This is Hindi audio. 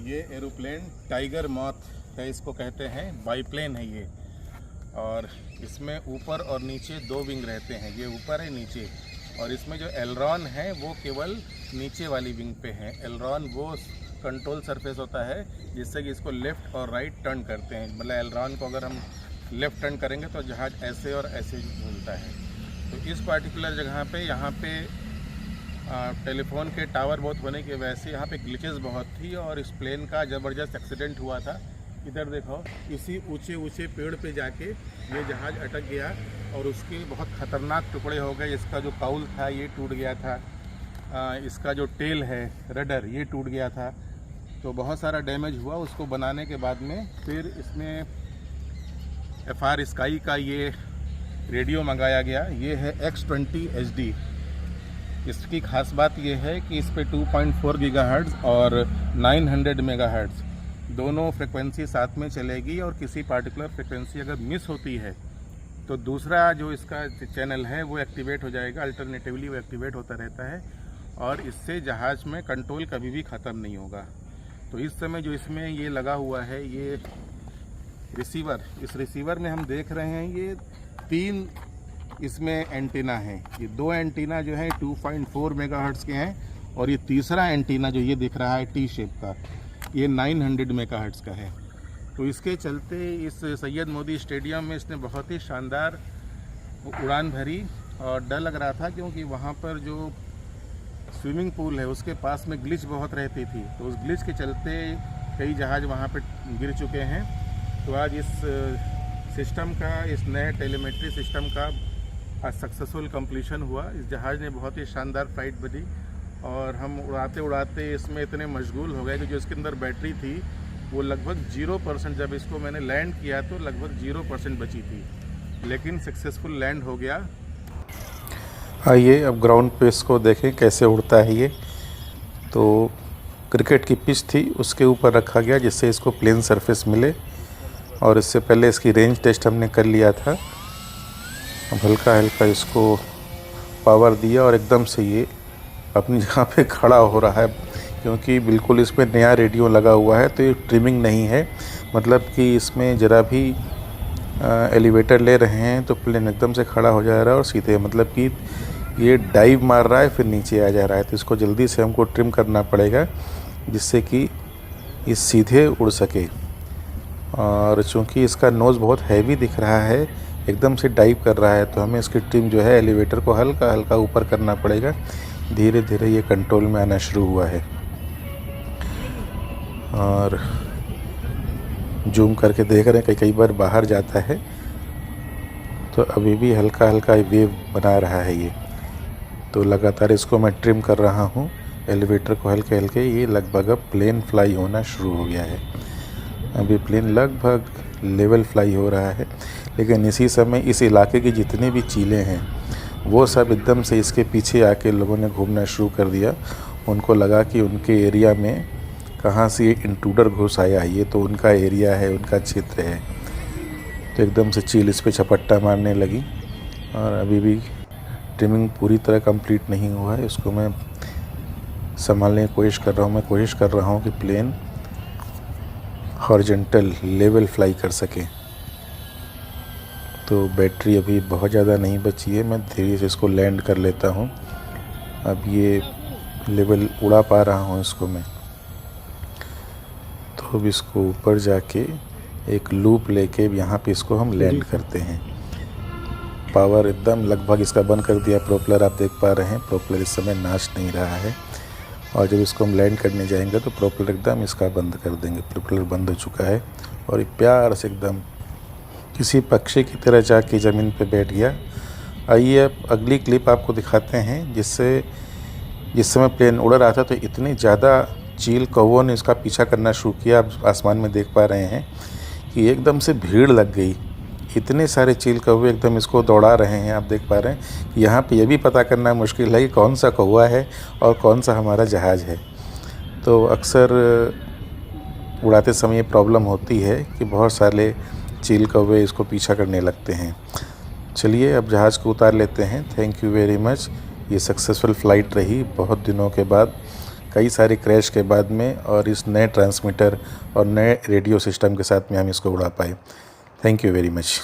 ये एरोप्लेन टाइगर मॉथ है, इसको कहते हैं, बाईप्लेन है ये। और इसमें ऊपर और नीचे दो विंग रहते हैं, ये ऊपर है नीचे। और इसमें जो एलरॉन है वो केवल नीचे वाली विंग पे है। एलरॉन वो कंट्रोल सरफेस होता है जिससे कि इसको लेफ़्ट और राइट टर्न करते हैं। मतलब एलरॉन को अगर हम लेफ़्ट टर्न करेंगे तो जहाज़ ऐसे और ऐसे घूमता है। तो इस पार्टिकुलर जगह पे यहाँ पे टेलीफोन के टावर बहुत होने की वजह से यहाँ पे ग्लिचेस बहुत थी और इस प्लेन का ज़बरदस्त एक्सीडेंट हुआ था। इधर देखो, इसी ऊंचे ऊंचे पेड़ पे जाके ये जहाज़ अटक गया और उसके बहुत ख़तरनाक टुकड़े हो गए। इसका जो काउल था ये टूट गया था, इसका जो टेल है, रडर, ये टूट गया था। तो बहुत सारा डैमेज हुआ। उसको बनाने के बाद में फिर इसमें FR स्काई का ये रेडियो मंगाया गया। ये है X20 HD। इसकी खास बात ये है कि इस पे 2.4 गीगाहर्ट्ज़ और 900 मेगाहर्ट्ज़ दोनों फ्रिक्वेंसी साथ में चलेगी। और किसी पार्टिकुलर फ्रिक्वेंसी अगर मिस होती है तो दूसरा जो इसका चैनल है वो एक्टिवेट हो जाएगा। अल्टरनेटिवली वो एक्टिवेट होता रहता है और इससे जहाज़ में कंट्रोल कभी भी ख़त्म नहीं होगा। तो इस समय जो इसमें ये लगा हुआ है ये रिसीवर, इस रिसीवर में हम देख रहे हैं ये 3 इसमें एंटीना है। ये 2 एंटीना जो है 2.4 मेगाहर्ट्ज़ के हैं और ये तीसरा एंटीना जो ये दिख रहा है टी शेप का, ये 900 मेगाहर्ट्ज़ का है। तो इसके चलते इस सैयद मोदी स्टेडियम में इसने बहुत ही शानदार उड़ान भरी। और डर लग रहा था क्योंकि वहाँ पर जो स्विमिंग पूल है उसके पास में ग्लिच बहुत रहती थी। तो उस ग्लिच के चलते कई जहाज़ वहाँ पर गिर चुके हैं। तो आज इस सिस्टम का, इस नए टेलीमेट्री सिस्टम का आज सक्सेसफुल कंप्लीशन हुआ। इस जहाज़ ने बहुत ही शानदार फ्लाइट बनी और हम उड़ाते उड़ाते इसमें इतने मशगूल हो गए कि जो इसके अंदर बैटरी थी वो लगभग 0%, जब इसको मैंने लैंड किया तो लगभग 0% बची थी, लेकिन सक्सेसफुल लैंड हो गया। आइए अब ग्राउंड पे इसको देखें कैसे उड़ता है ये। तो क्रिकेट की पिच थी उसके ऊपर रखा गया जिससे इसको प्लेन सरफेस मिले। और इससे पहले इसकी रेंज टेस्ट हमने कर लिया था। अब हल्का हल्का इसको पावर दिया और एकदम से ये अपनी जगह पे खड़ा हो रहा है, क्योंकि बिल्कुल इसमें नया रेडियो लगा हुआ है। तो ये ट्रिमिंग नहीं है, मतलब कि इसमें ज़रा भी एलिवेटर ले रहे हैं तो प्लेन एकदम से खड़ा हो जा रहा है और सीधे, मतलब कि ये डाइव मार रहा है फिर नीचे आ जा रहा है। तो इसको जल्दी से हमको ट्रिम करना पड़ेगा जिससे कि ये सीधे उड़ सके। और चूँकि इसका नोज़ बहुत हैवी दिख रहा है, एकदम से डाइव कर रहा है, तो हमें इसकी ट्रिम जो है एलिवेटर को हल्का हल्का ऊपर करना पड़ेगा। धीरे धीरे ये कंट्रोल में आना शुरू हुआ है। और जूम करके देख रहे हैं कई बार बाहर जाता है, तो अभी भी हल्का हल्का वेव बना रहा है ये। तो लगातार इसको मैं ट्रिम कर रहा हूँ एलिवेटर को हल्के हल्के। ये लगभग अब प्लेन फ्लाई होना शुरू हो गया है। अभी प्लेन लगभग लेवल फ्लाई हो रहा है, लेकिन इसी समय इस इलाके की जितनी भी चीलें हैं वो सब एकदम से इसके पीछे आके लोगों ने घूमना शुरू कर दिया। उनको लगा कि उनके एरिया में कहाँ से ये इंट्रूडर घुस आया है, ये तो उनका एरिया है, उनका क्षेत्र है। तो एकदम से चील इस पर झपट्टा मारने लगी। और अभी भी ट्रिमिंग पूरी तरह कंप्लीट नहीं हुआ है। इसको मैं संभालने की कोशिश कर रहा हूँ। मैं कोशिश कर रहा हूँ कि प्लेन हॉरिजॉन्टल लेवल फ्लाई कर सके। तो बैटरी अभी बहुत ज़्यादा नहीं बची है, मैं धीरे से इसको लैंड कर लेता हूँ। अब ये लेवल उड़ा पा रहा हूँ इसको मैं। तो अब इसको ऊपर जाके एक लूप लेके यहाँ पे इसको हम लैंड करते हैं। पावर एकदम लगभग इसका बंद कर दिया। प्रोपेलर आप देख पा रहे हैं, प्रोपेलर इस समय नाच नहीं रहा है। और जब इसको हम लैंड करने जाएंगे तो प्रोपेलर एकदम इसका बंद कर देंगे। प्रोपेलर बंद हो चुका है और ये प्यार से एकदम किसी पक्षी की तरह जाके ज़मीन पे बैठ गया। आइए अब अगली क्लिप आपको दिखाते हैं, जिस समय प्लेन उड़ रहा था तो इतनी ज़्यादा चील कौवों ने इसका पीछा करना शुरू किया। आप आसमान में देख पा रहे हैं कि एकदम से भीड़ लग गई। इतने सारे चील कौवे एकदम इसको दौड़ा रहे हैं। आप देख पा रहे हैं कि यहाँ पे ये भी पता करना मुश्किल है कि कौन सा कौवा है और कौन सा हमारा जहाज़ है। तो अक्सर उड़ाते समय प्रॉब्लम होती है कि बहुत सारे चील कौवे इसको पीछा करने लगते हैं। चलिए अब जहाज़ को उतार लेते हैं। Thank you very much. ये सक्सेसफुल फ़्लाइट रही। बहुत दिनों के बाद कई सारे क्रैश के बाद में और इस नए ट्रांसमीटर और नए रेडियो सिस्टम के साथ में हम इसको उड़ा पाए। Thank you very much.